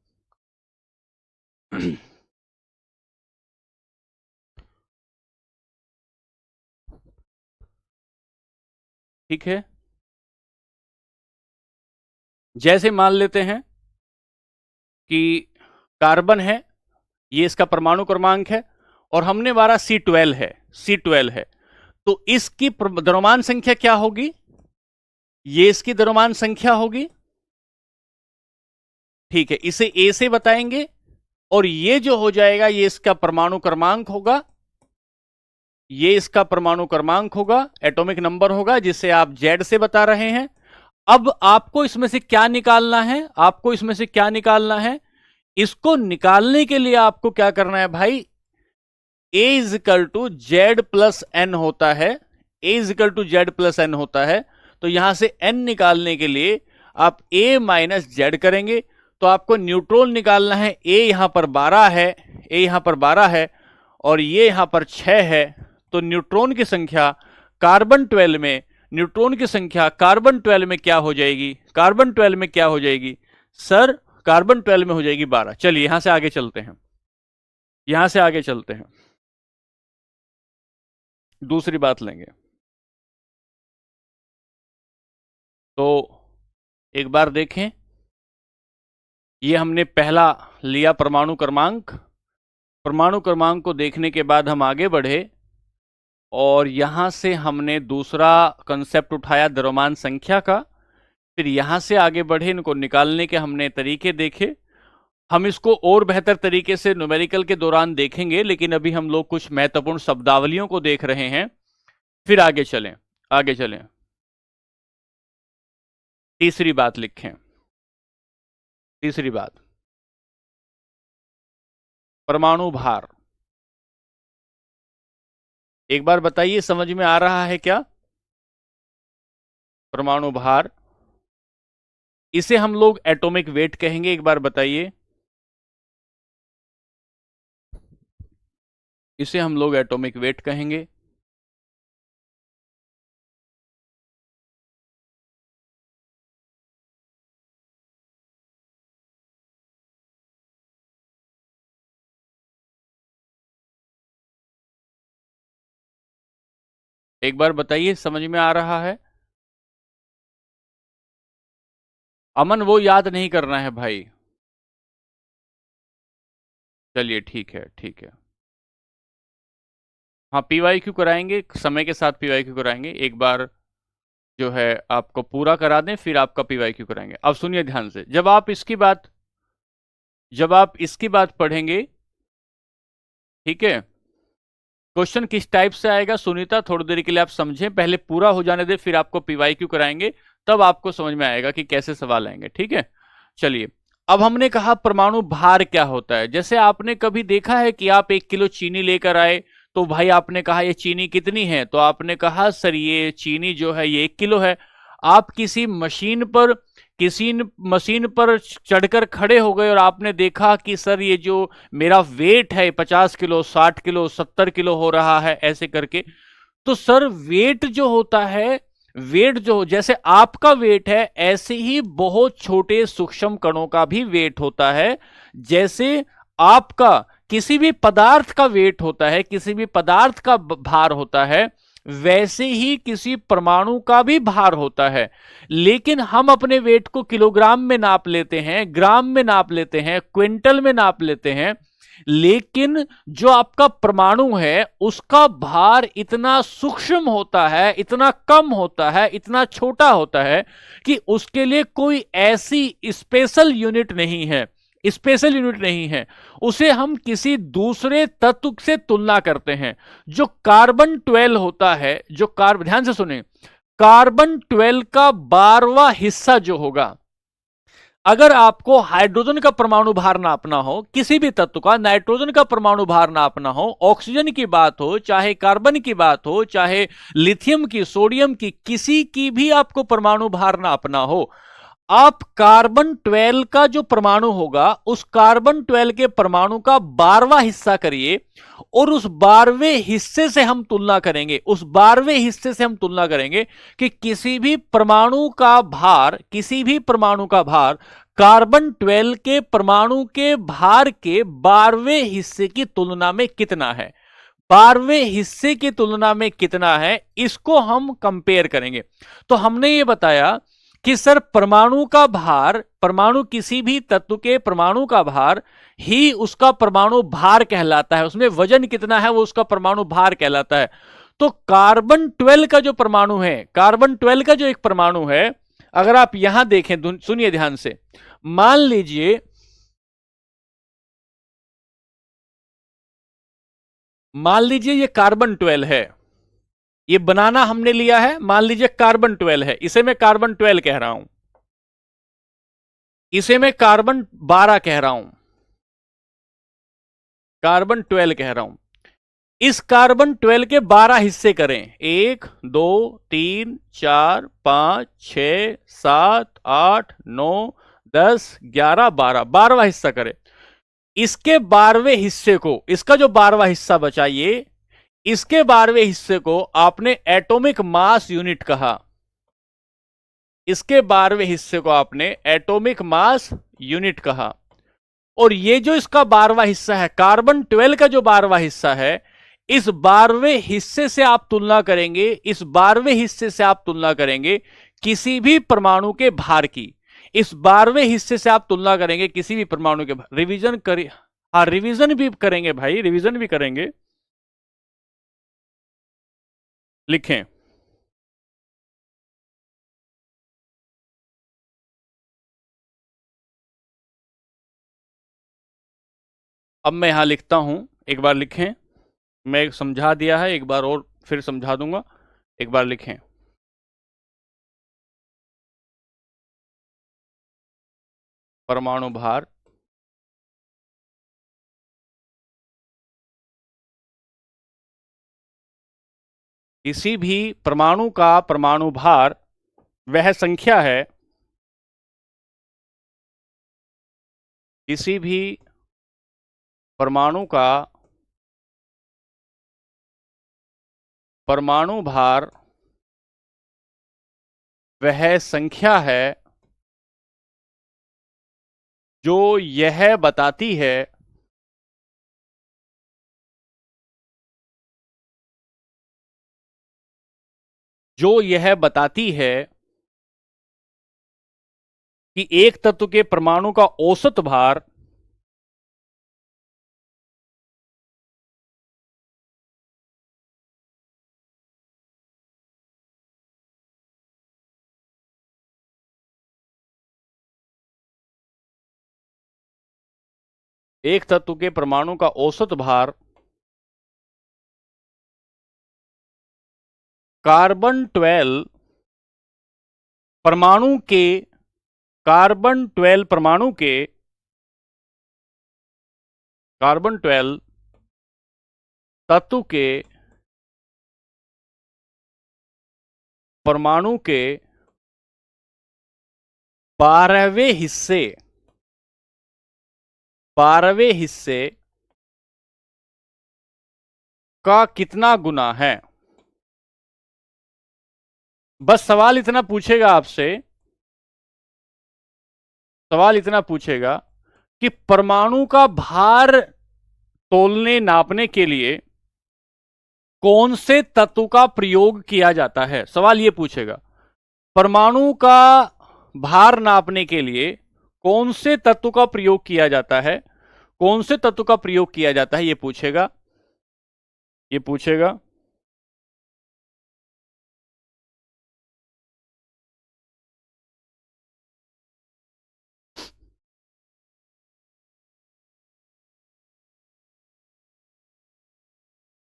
ठीक है, जैसे मान लेते हैं कि कार्बन है, ये इसका परमाणु क्रमांक है, और हमने मारा C12 है, तो इसकी द्रव्यमान संख्या क्या होगी, ये इसकी द्रव्यमान संख्या होगी। ठीक है, इसे ए से बताएंगे, और ये जो हो जाएगा ये इसका परमाणु क्रमांक होगा, ये इसका परमाणु क्रमांक होगा, एटॉमिक नंबर होगा, जिसे आप जेड से बता रहे हैं। अब आपको इसमें से क्या निकालना है? आपको इसमें से क्या निकालना है? इसको निकालने के लिए आपको क्या करना है भाई? A is equal to Z plus N होता है। A is equal to Z plus N होता है। तो यहां से एन निकालने के लिए आप ए माइनस जेड करेंगे। तो आपको न्यूट्रॉन निकालना है। ए यहां पर 12 है, ए यहां पर 12 है और ये यहां पर 6 है। तो न्यूट्रॉन की संख्या कार्बन 12 में, न्यूट्रॉन की संख्या कार्बन 12 में क्या हो जाएगी? कार्बन 12 में क्या हो जाएगी सर? कार्बन 12 में हो जाएगी 12। चलिए यहां से आगे चलते हैं, यहां से आगे चलते हैं, दूसरी बात लेंगे। तो एक बार देखें, ये हमने पहला लिया परमाणु क्रमांक। परमाणु क्रमांक को देखने के बाद हम आगे बढ़े और यहां से हमने दूसरा कंसेप्ट उठाया द्रव्यमान संख्या का। फिर यहां से आगे बढ़े, इनको निकालने के हमने तरीके देखे। हम इसको और बेहतर तरीके से न्यूमेरिकल के दौरान देखेंगे, लेकिन अभी हम लोग कुछ महत्वपूर्ण शब्दावलियों को देख रहे हैं। फिर आगे चलें, आगे चलें। तीसरी बात लिखें, तीसरी बात, परमाणु भार। एक बार बताइए, समझ में आ रहा है क्या? परमाणु भार, इसे हम लोग एटॉमिक वेट कहेंगे। एक बार बताइए, इसे हम लोग एटॉमिक वेट कहेंगे। एक बार बताइए, समझ में आ रहा है? अमन, वो याद नहीं करना है भाई। चलिए ठीक है, ठीक है। हाँ, पीवाईक्यू कराएंगे, समय के साथ पीवाईक्यू कराएंगे। एक बार जो है आपको पूरा करा दें, फिर आपका पीवाईक्यू कराएंगे। अब सुनिए ध्यान से, जब आप इसकी बात पढ़ेंगे, ठीक है, क्वेश्चन किस टाइप से आएगा सुनीता, थोड़ी देर के लिए आप समझें, पहले पूरा हो जाने दे, फिर आपको पीवाईक्यू कराएंगे, तब आपको समझ में आएगा कि कैसे सवाल आएंगे। ठीक है, चलिए। अब हमने कहा परमाणु भार क्या होता है। जैसे आपने कभी देखा है कि आप 1 किलो चीनी लेकर आए, तो भाई आपने कहा ये चीनी कितनी है, तो आपने कहा सर ये चीनी जो है ये 1 किलो है। आप किसी मशीन पर चढ़कर खड़े हो गए और आपने देखा कि सर ये जो मेरा वेट है 50 किलो, 60 किलो, 70 किलो हो रहा है, ऐसे करके। तो सर वेट जो होता है, वेट जो जैसे आपका वेट है, ऐसे ही बहुत छोटे सूक्ष्म कणों का भी वेट होता है। जैसे आपका किसी भी पदार्थ का वेट होता है, किसी भी पदार्थ का भार होता है, वैसे ही किसी परमाणु का भी भार होता है। लेकिन हम अपने वेट को किलोग्राम में नाप लेते हैं, ग्राम में नाप लेते हैं, क्विंटल में नाप लेते हैं। लेकिन जो आपका परमाणु है उसका भार इतना सूक्ष्म होता है, इतना कम होता है, इतना छोटा होता है कि उसके लिए कोई ऐसी स्पेशल यूनिट नहीं है, स्पेशल यूनिट नहीं है। उसे हम किसी दूसरे तत्व से तुलना करते हैं। जो कार्बन 12 होता है, ध्यान से सुने, कार्बन 12 का 12वां हिस्सा जो होगा, अगर आपको हाइड्रोजन का परमाणु भार नापना हो, किसी भी तत्व का, नाइट्रोजन का परमाणु भार नापना हो, ऑक्सीजन की बात हो, चाहे कार्बन की बात हो, चाहे लिथियम की, सोडियम की, किसी की भी आपको परमाणु भार नापना हो, आप कार्बन 12 का जो परमाणु होगा, उस कार्बन 12 के परमाणु का 12वां हिस्सा करिए और उस 12वें हिस्से से हम तुलना करेंगे, उस 12वें हिस्से से हम तुलना करेंगे कि किसी भी परमाणु का भार, किसी भी परमाणु का भार कार्बन 12 के परमाणु के भार के 12वें हिस्से की तुलना में कितना है। 12वें हिस्से की तुलना में कितना है, इसको हम कंपेयर करेंगे। तो हमने ये बताया कि सर परमाणु का भार, परमाणु किसी भी तत्व के परमाणु का भार ही उसका परमाणु भार कहलाता है, उसमें वजन कितना है वो उसका परमाणु भार कहलाता है। तो कार्बन 12 का जो परमाणु है, कार्बन 12 का जो एक परमाणु है, अगर आप यहां देखें, सुनिए ध्यान से, मान लीजिए, ये कार्बन 12 है, ये बनाना हमने लिया है, मान लीजिए कार्बन 12 है, इसे मैं कार्बन 12 कह रहा हूं, इसे मैं कार्बन 12 कह रहा हूं, कार्बन 12 कह रहा हूं। इस कार्बन 12 के 12 हिस्से करें, 1 2 3 4 5 6 7 8 9 10 11 12, 12वां हिस्सा करें। इसके 12वें हिस्से को, इसका जो 12वां हिस्सा बचा ये, इसके 12वें हिस्से को आपने एटॉमिक मास यूनिट कहा, इसके 12वें हिस्से को आपने एटॉमिक मास यूनिट कहा। और ये जो इसका 12वां हिस्सा है, कार्बन 12 का जो 12वां हिस्सा है, इस 12वें हिस्से से आप तुलना करेंगे, इस 12वें हिस्से से आप तुलना करेंगे किसी भी परमाणु के भार की, इस 12वें हिस्से से आप तुलना करेंगे किसी भी परमाणु के भार। रिवीजन करिए, हाँ रिवीजन भी करेंगे भाई, रिवीजन भी करेंगे। लिखें, अब मैं यहां लिखता हूं, एक बार लिखें, मैं समझा दिया है, एक बार और फिर समझा दूंगा, एक बार लिखें। परमाणु भार किसी भी परमाणु का परमाणु भार वह संख्या है, किसी भी परमाणु का परमाणु भार वह संख्या है जो यह बताती है कि एक तत्व के परमाणु का औसत भार एक तत्व के परमाणु का औसत भार कार्बन 12 परमाणु के, कार्बन 12 परमाणु के, कार्बन 12 तत्व के परमाणु के 12वें हिस्से, 12वें हिस्से का कितना गुना है। बस सवाल इतना पूछेगा आपसे, सवाल इतना पूछेगा कि परमाणु का भार तोलने नापने के लिए कौन से तत्व का प्रयोग किया जाता है, सवाल यह पूछेगा। परमाणु का भार नापने के लिए कौन से तत्व का प्रयोग किया जाता है, कौन से तत्व का प्रयोग किया जाता है, यह पूछेगा, यह पूछेगा।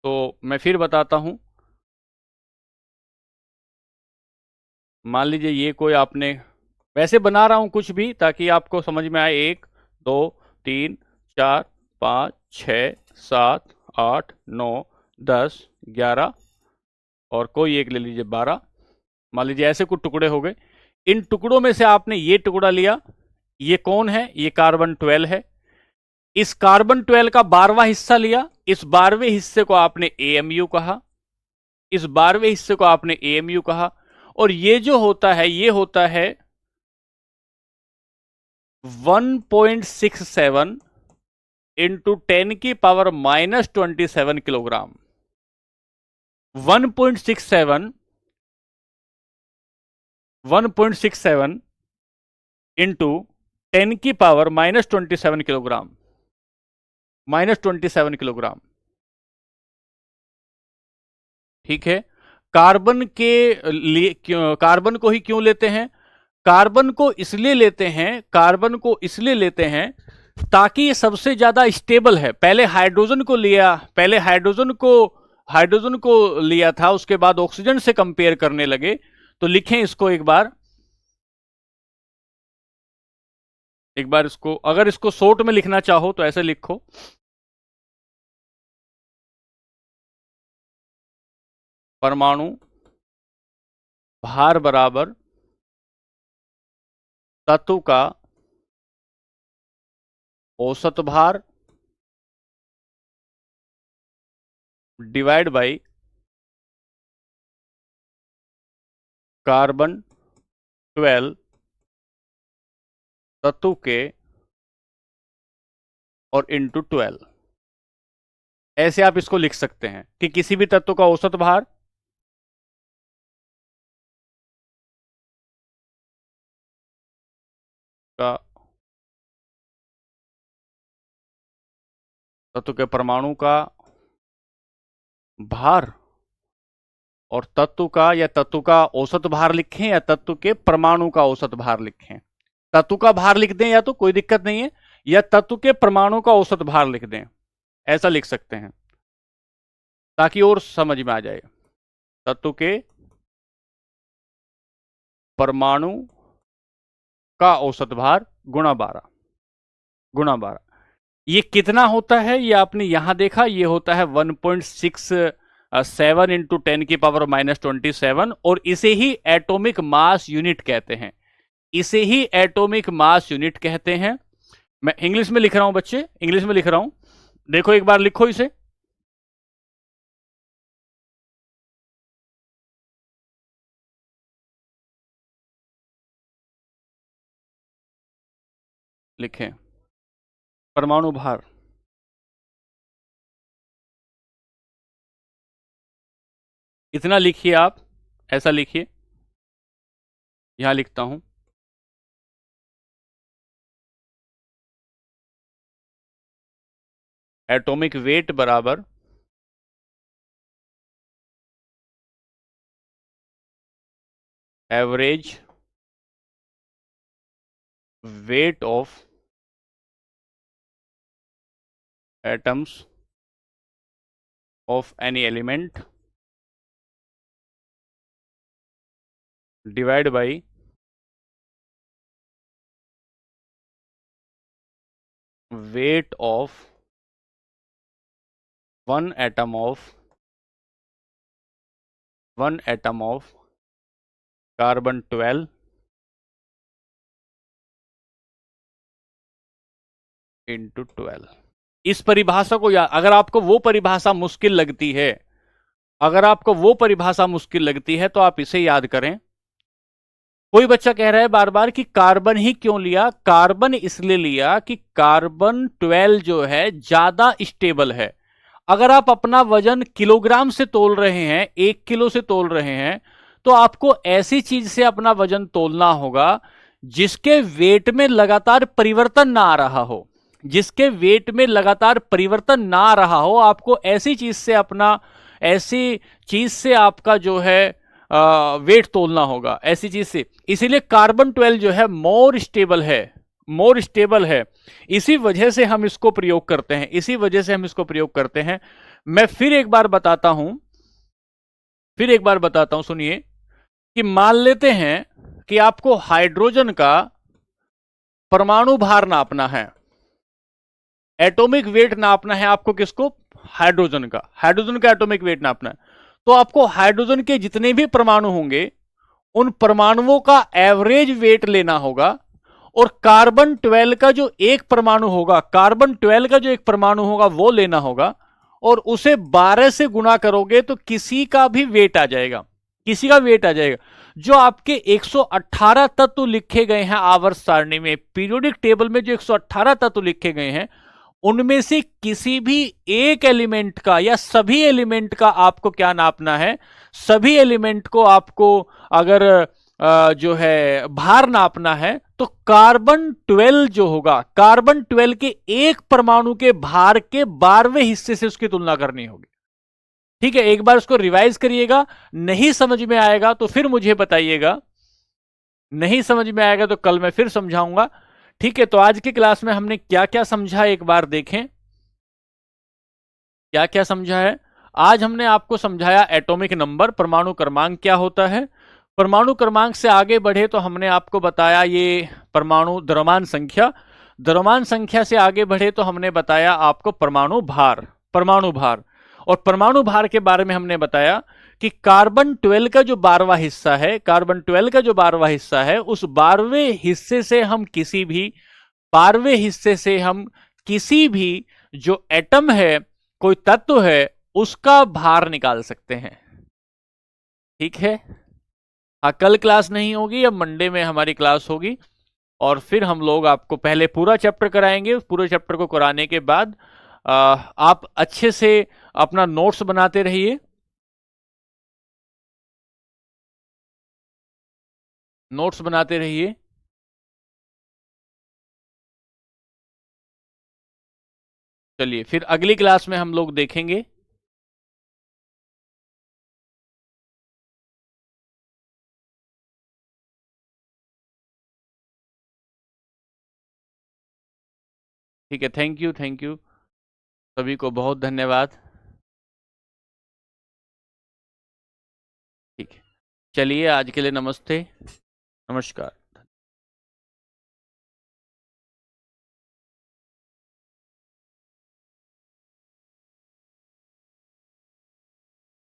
तो मैं फिर बताता हूं, मान लीजिए ये कोई आपने, वैसे बना रहा हूं कुछ भी ताकि आपको समझ में आए, 1 2 3 4 5 6 7 8 9 10 11 और कोई एक ले लीजिए 12, मान लीजिए ऐसे कुछ टुकड़े हो गए। इन टुकड़ों में से आपने ये टुकड़ा लिया, ये कौन है, ये कार्बन 12 है। इस कार्बन 12 का 12वां हिस्सा लिया, इस 12वें हिस्से को आपने AMU कहा, इस 12वें हिस्से को आपने AMU कहा। और ये जो होता है, ये होता है 1.67 इंटू 10 की पावर -27 किलोग्राम। 1.67 इंटू 10 की पावर -27 किलोग्राम, -27 किलोग्राम, ठीक है। कार्बन के लिए कार्बन को ही क्यों लेते हैं, कार्बन को इसलिए लेते हैं, कार्बन को इसलिए लेते हैं ताकि ये सबसे ज्यादा स्टेबल है। पहले हाइड्रोजन को लिया, पहले हाइड्रोजन को हाइड्रोजन को लिया था, उसके बाद ऑक्सीजन से कंपेयर करने लगे, तो लिखें इसको एक बार इसको, अगर इसको शॉर्ट में लिखना चाहो तो ऐसे लिखो, परमाणु भार बराबर तत्व का औसत भार डिवाइड बाई कार्बन 12 तत्व के और इंटू 12। ऐसे आप इसको लिख सकते हैं कि किसी भी तत्व का औसत भार का तत्व के परमाणु का भार और तत्व का, या तत्व का औसत भार लिखें या तत्व के परमाणु का औसत भार लिखें। तत्व का भार लिख दें या तो कोई दिक्कत नहीं है, या तत्व के परमाणु का औसत भार लिख दें, ऐसा लिख सकते हैं ताकि और समझ में आ जाए। तत्व के परमाणु का औसत भार गुणा 12 ये कितना होता है, ये आपने यहां देखा, ये होता है 1.67 इंटू 10 की पावर -27, और इसे ही एटॉमिक मास यूनिट कहते हैं, इसे ही एटॉमिक मास यूनिट कहते हैं। मैं इंग्लिश में लिख रहा हूं बच्चे, इंग्लिश में लिख रहा हूं, देखो एक बार लिखो इसे, लिखें परमाणु भार इतना लिखिए, आप ऐसा लिखिए, यहां लिखता हूं, एटॉमिक वेट बराबर average weight of atoms of any element divide by weight of one atom of carbon 12 into 12। इस परिभाषा को, या अगर आपको वो परिभाषा मुश्किल लगती है, अगर आपको वो परिभाषा मुश्किल लगती है तो आप इसे याद करें। कोई बच्चा कह रहा है बार बार कि कार्बन ही क्यों लिया, कार्बन इसलिए लिया कि कार्बन 12 जो है ज्यादा स्टेबल है। अगर आप अपना वजन किलोग्राम से तोल रहे हैं, 1 किलो से तोल रहे हैं, तो आपको ऐसी चीज से अपना वजन तोलना होगा जिसके वेट में लगातार परिवर्तन ना आ रहा हो, जिसके वेट में लगातार परिवर्तन ना आ रहा हो। आपको ऐसी चीज से आपका जो है वेट तोलना होगा, ऐसी चीज से। इसीलिए कार्बन 12 जो है मोर स्टेबल है, इसी वजह से हम इसको प्रयोग करते हैं, मैं फिर एक बार बताता हूं, सुनिए कि मान लेते हैं कि आपको हाइड्रोजन का परमाणु भार नापना है, एटॉमिक वेट नापना है आपको, किसको, हाइड्रोजन का एटॉमिक वेट नापना है। तो आपको हाइड्रोजन के जितने भी परमाणु होंगे उन परमाणुओं का एवरेज वेट लेना होगा, और कार्बन 12 का जो एक परमाणु होगा वो लेना होगा, और उसे 12 से गुणा करोगे तो किसी का वेट आ जाएगा। जो आपके 118 तत्व लिखे गए हैं आवर्त सारणी में, पीरियोडिक टेबल में जो 118 तत्व लिखे गए हैं, उनमें से किसी भी एक एलिमेंट का या सभी एलिमेंट का आपको क्या नापना है, सभी एलिमेंट को आपको अगर जो है भार नापना है, तो कार्बन 12 जो होगा, कार्बन 12 के एक परमाणु के भार के 12वें हिस्से से उसकी तुलना करनी होगी। ठीक है, एक बार उसको रिवाइज करिएगा, नहीं समझ में आएगा तो फिर मुझे बताइएगा, नहीं समझ में आएगा तो कल मैं फिर समझाऊंगा। ठीक है, तो आज की क्लास में हमने क्या क्या समझा, एक बार देखें क्या क्या समझा है। आज हमने आपको समझाया एटॉमिक नंबर, परमाणु क्रमांक क्या होता है। परमाणु क्रमांक से आगे बढ़े तो हमने आपको बताया ये परमाणु द्रव्यमान संख्या, द्रव्यमान संख्या से आगे बढ़े तो हमने बताया आपको परमाणु भार, परमाणु भार। और परमाणु भार के बारे में हमने बताया कि कार्बन 12 का जो 12वां हिस्सा है, कार्बन 12 का जो 12वां हिस्सा है, उस 12वें हिस्से से हम किसी भी 12वें हिस्से से हम किसी भी जो एटम है, कोई तत्व है, उसका भार निकाल सकते हैं। ठीक है। हाँ, कल क्लास नहीं होगी, अब मंडे में हमारी क्लास होगी। और फिर हम लोग आपको पहले पूरा चैप्टर कराएंगे। पूरे चैप्टर को कराने के बाद आप अच्छे से अपना नोट्स बनाते रहिए, नोट्स बनाते रहिए। चलिए, फिर अगली क्लास में हम लोग देखेंगे। ठीक है, थैंक यू, थैंक यू, सभी को बहुत धन्यवाद। ठीक है, चलिए आज के लिए नमस्ते, नमस्कार।